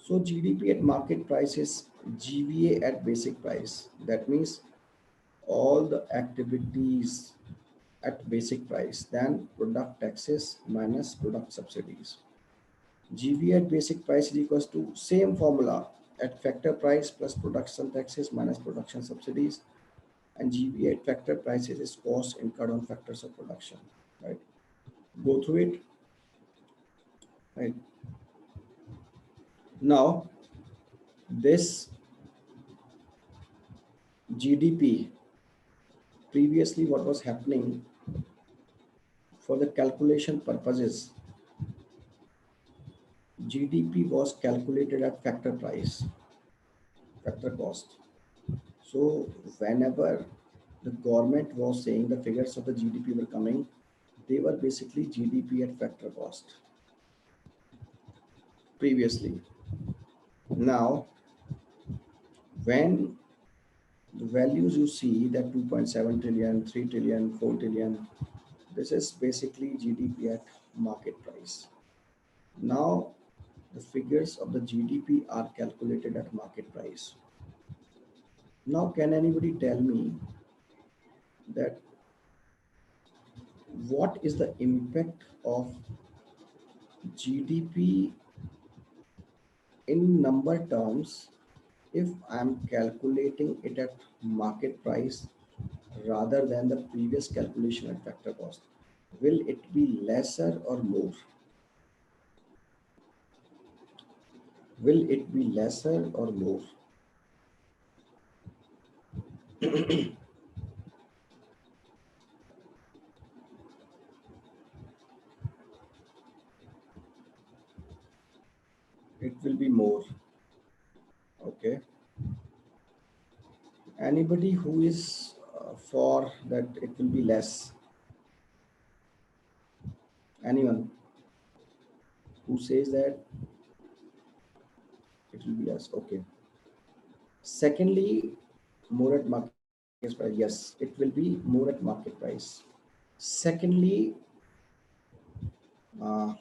So GDP at market price is GVA at basic price. That means all the activities at basic price, then product taxes minus product subsidies. GVA at basic price is equals to same formula at factor price plus production taxes minus production subsidies, and GVA at factor prices is cost incurred on factors of production, right? Go through it, right? Now, this GDP, previously what was happening for the calculation purposes, GDP was calculated at factor price, factor cost. So whenever the government was saying the figures of the GDP were coming, they were basically GDP at factor cost previously. Now, when the values you see that 2.7 trillion, 3 trillion, 4 trillion, this is basically GDP at market price. Now, the figures of the GDP are calculated at market price. Now, can anybody tell me that what is the impact of GDP in number terms if I'm calculating it at market price rather than the previous calculation at factor cost? Will it be lesser or more? Will it be lesser or more? It will be more. Okay. Anybody who is for that it will be less? Anyone who says that it will be less? Okay. Secondly, more at market price. Yes, it will be more at market price. Secondly, uh,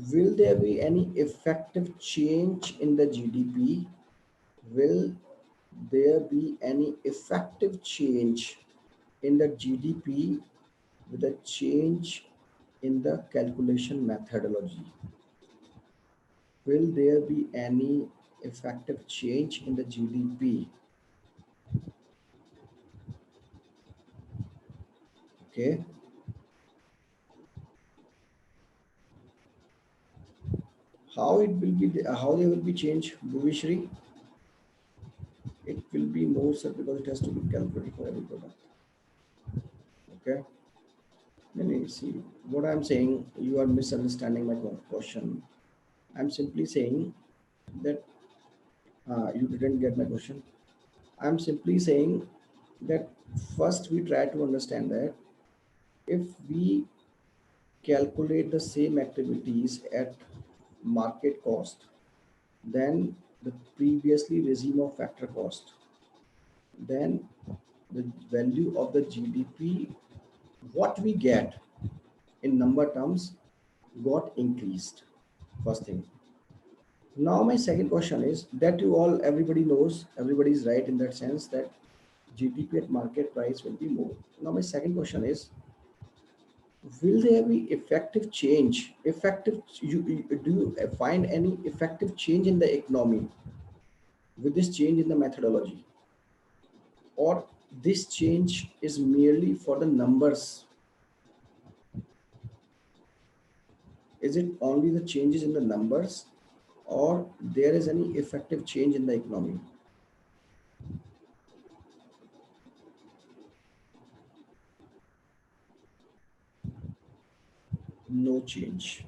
will there be any effective change in the GDP? Will there be any effective change in the GDP with a change in the calculation methodology? Will there be any effective change in the GDP? Okay. How it will be, how they will be changed, Bhuvishri? It will be more, sir, because it has to be calculated for every product. Okay. Let me see. What I'm saying, you are misunderstanding my question. I'm simply saying that you didn't get my question. I'm simply saying that first we try to understand that if we calculate the same activities at market cost, then the previously regime of factor cost, then the value of the GDP, what we get in number terms got increased. First thing. Now my second question is that you all, everybody knows, everybody is right in that sense that GDP at market price will be more. Now my second question is, will there be effective change? Do you find any effective change in the economy with this change in the methodology? Or this change is merely for the numbers? Is it only the changes in the numbers, or there is any effective change in the economy? No change.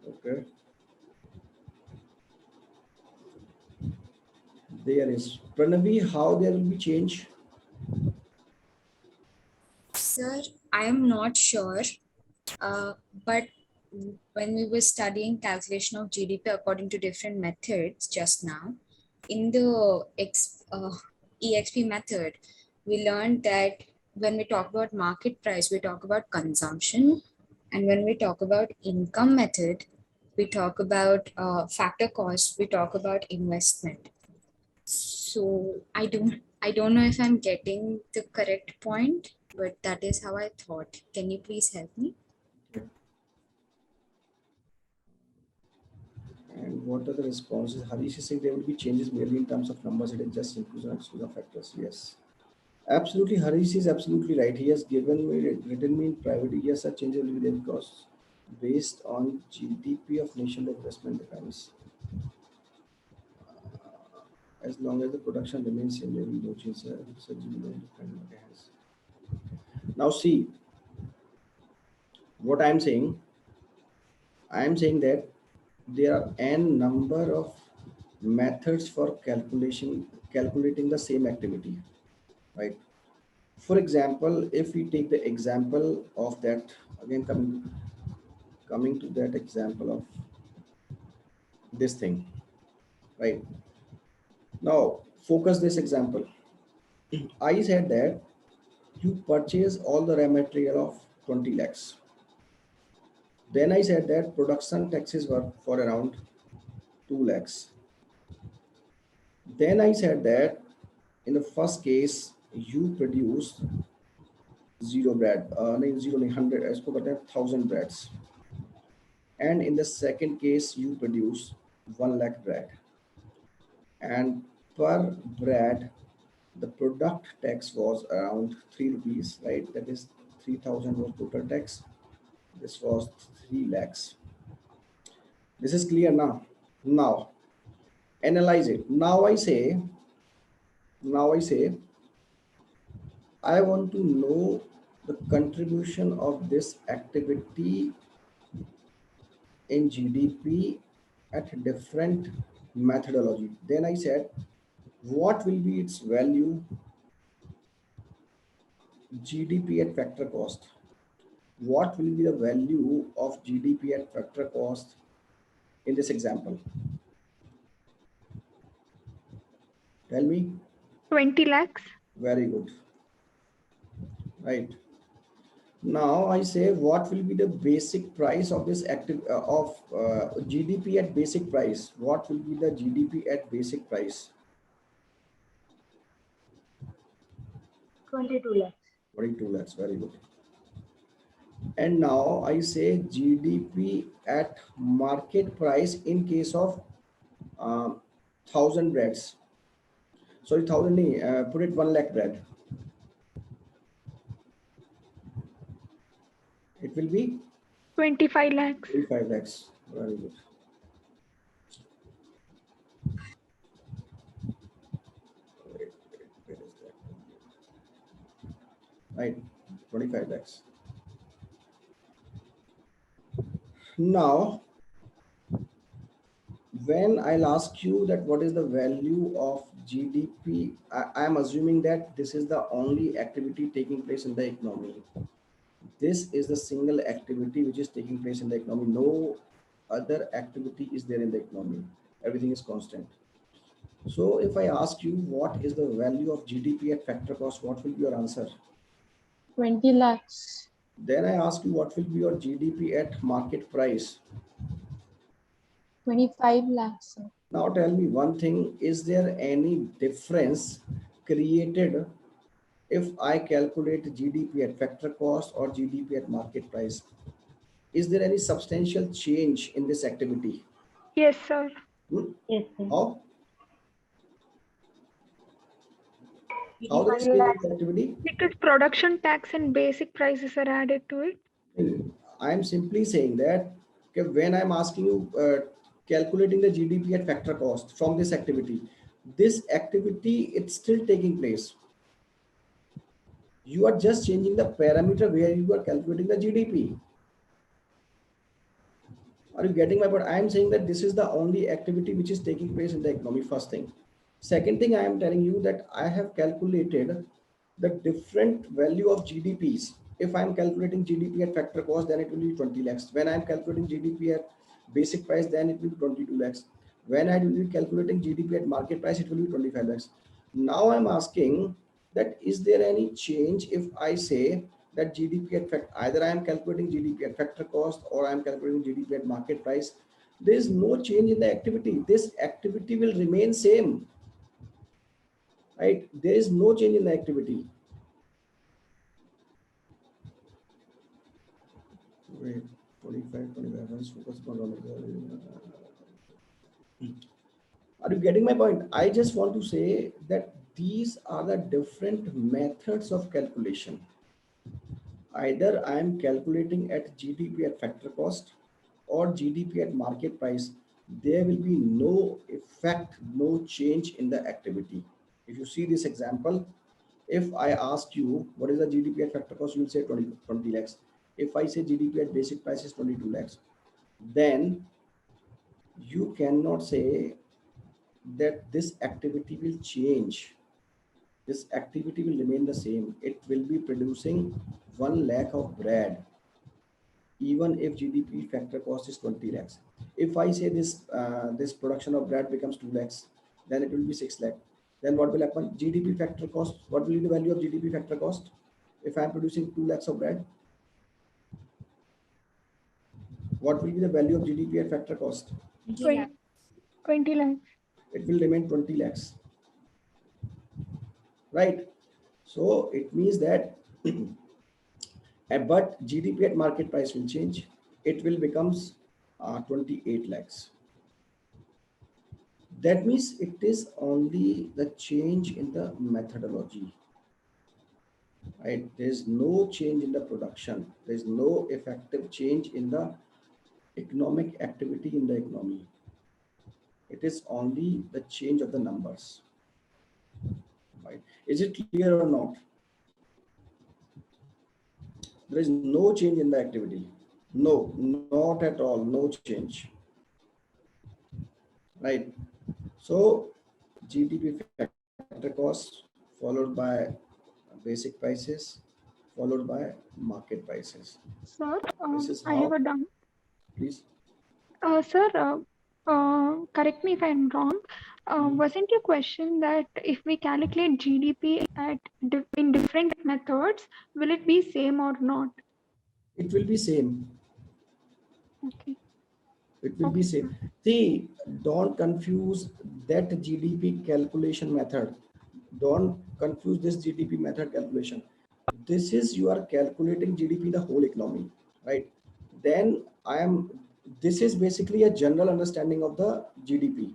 Okay. There is. Pranavi, how there will be change? Sir, I am not sure, but when we were studying calculation of GDP according to different methods just now, in the EXP method, we learned that when we talk about market price, we talk about consumption. And when we talk about income method, we talk about factor cost, we talk about investment. So I don't know if I'm getting the correct point, but that is how I thought. Can you please help me? And what are the responses? Harish is saying there will be changes merely in terms of numbers. It is just inclusion and exclusion factors. Yes. Absolutely, Harish is absolutely right. He has written me in private. Yes, such changes will be there because based on GDP of nation, the investment depends. As long as the production remains same, there will be no change. Such will depend on the hands. Now see, what I am saying that there are n number of methods for calculating the same activity, right? For example, if we take the example of that, again coming to that example of this thing, right? Now focus this example. I said that you purchase all the raw material of 20 lakhs. Then I said that production taxes were for around 2 lakhs. Then I said that in the first case you produce zero bread, zero 100, I spoke about 1,000 breads. And in the second case you produce 1 lakh bread. And per bread, the product tax was around 3 rupees, right? That is 3,000 was total tax. This was 3 lakhs. This is clear now. Now analyze it. Now I say, I want to know the contribution of this activity in GDP at different methodology. Then I said, what will be its value? GDP at factor cost. What will be the value of GDP at factor cost in this example? Tell me. 20 lakhs. Very good. Right. Now I say, what will be the basic price of this GDP at basic price? What will be the GDP at basic price? 22 lakhs. 22 lakhs. Very good. And now I say GDP at market price in case of 1,000 breads. Sorry, 1,000. Put it 1 lakh bread. It will be 25 lakhs. 25 lakhs. Very good. Where is that? Right, 25 lakhs. Now, when I'll ask you that what is the value of GDP, I am assuming that this is the only activity taking place in the economy. This is the single activity which is taking place in the economy. No other activity is there in the economy. Everything is constant. So if I ask you what is the value of GDP at factor cost, what will be your answer? 20 lakhs. Then I ask you what will be your GDP at market price. 25 lakhs, sir. Now tell me one thing, is there any difference created if I calculate GDP at factor cost or GDP at market price? Is there any substantial change in this activity? Yes, sir. Yes, sir. How? How there is change in the activity? Because production tax and basic prices are added to it. I am simply saying that okay, when I'm asking you calculating the GDP at factor cost from this activity it's still taking place. You are just changing the parameter where you are calculating the GDP. Are you getting my point? I am saying that this is the only activity which is taking place in the economy, first thing. Second thing, I am telling you that I have calculated the different value of GDPs. If I am calculating GDP at factor cost, then it will be 20 lakhs. When I am calculating GDP at basic price, then it will be 22 lakhs. When I will be calculating GDP at market price, it will be 25 lakhs. Now I'm asking that is there any change if I say that GDP at fact, either I am calculating GDP at factor cost or I am calculating GDP at market price. There is no change in the activity. This activity will remain same, right? There is no change in the activity. Wait, 25, let's focus on. Are you getting my point? I just want to say that these are the different methods of calculation. Either I am calculating at GDP at factor cost or GDP at market price, there will be no effect, no change in the activity. If you see this example, if I ask you what is the GDP at factor cost, you will say 20 lakhs. If I say GDP at basic price is 22 lakhs, then you cannot say that this activity will change. This activity will remain the same. It will be producing 1 lakh of bread, even if GDP factor cost is 20 lakhs. If I say this production of bread becomes 2 lakhs, then it will be 6 lakh. Then what will happen? GDP factor cost, what will be the value of GDP factor cost? If I am producing 2 lakhs of bread, what will be the value of GDP at factor cost? 20 lakhs. It will remain 20 lakhs, right? So it means that but GDP at market price will change. It will becomes 28 lakhs. That means it is only the change in the methodology, right? There's no change in the production. There's no effective change in the economic activity in the economy. It is only the change of the numbers, right? Is it clear or not? There is no change in the activity. No, not at all. No change. Right. So GDP factor cost followed by basic prices followed by market prices. Sir, This is I have how, a doubt. please. Sir, correct me if I'm wrong. Wasn't your question that if we calculate GDP at in different methods, will it be same or not? It will be same. Okay. It will be same. See, don't confuse that GDP calculation method. Don't confuse this GDP method calculation. This is you are calculating GDP the whole economy, right? Then this is basically a general understanding of the GDP,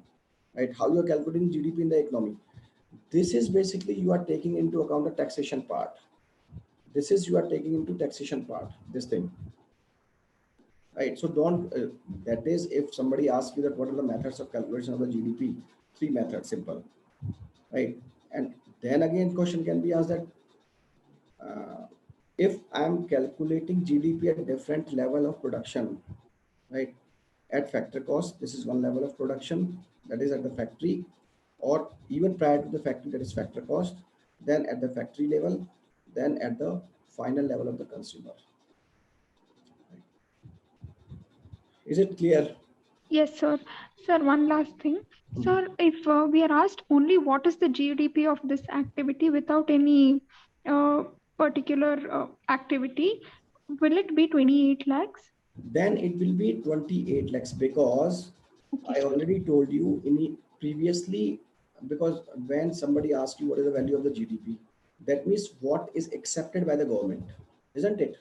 right? How you are calculating GDP in the economy. This is basically you are taking into account the taxation part. This is you are taking into taxation part, this thing. Right, so don't, that is if somebody asks you that what are the methods of calculation of the GDP, 3 methods, simple, right? And then again question can be asked that if I'm calculating GDP at different level of production, right? At factor cost, this is one level of production, that is at the factory, or even prior to the factory, that is factor cost, then at the factory level, then at the final level of the consumer. Is it clear? Yes, sir. Sir, one last thing. Sir, if we are asked only what is the GDP of this activity without any particular activity, will it be 28 lakhs? Then it will be 28 lakhs, because Okay, I sir. already told you previously, because when somebody asks you what is the value of the GDP, that means what is accepted by the government, isn't it?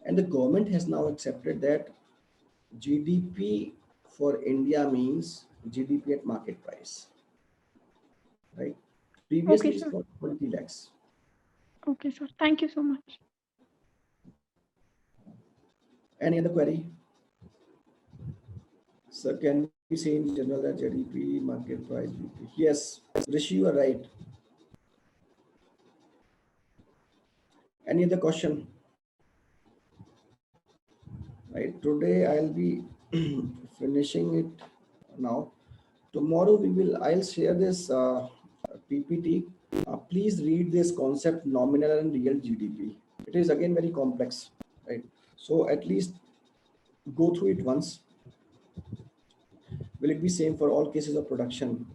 And the government has now accepted that GDP for India means GDP at market price, right? Previously Okay, it's sir. for 20 lakhs. Okay, sir. Thank you so much. Any other query? Sir, can we say in general that GDP market price? GDP? Yes, Rishi, you are right. Any other question? Right, today I'll be finishing it now. Tomorrow I'll share this PPT. Please read this concept nominal and real GDP. It is again very complex, right? So at least go through it once. Will it be same for all cases of production?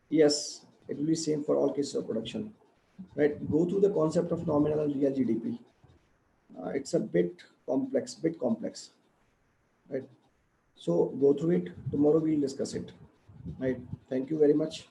Yes, it will be same for all cases of production, right? Go through the concept of nominal and real GDP. It's a bit complex, right? So go through it. Tomorrow we'll discuss it, right? Thank you very much.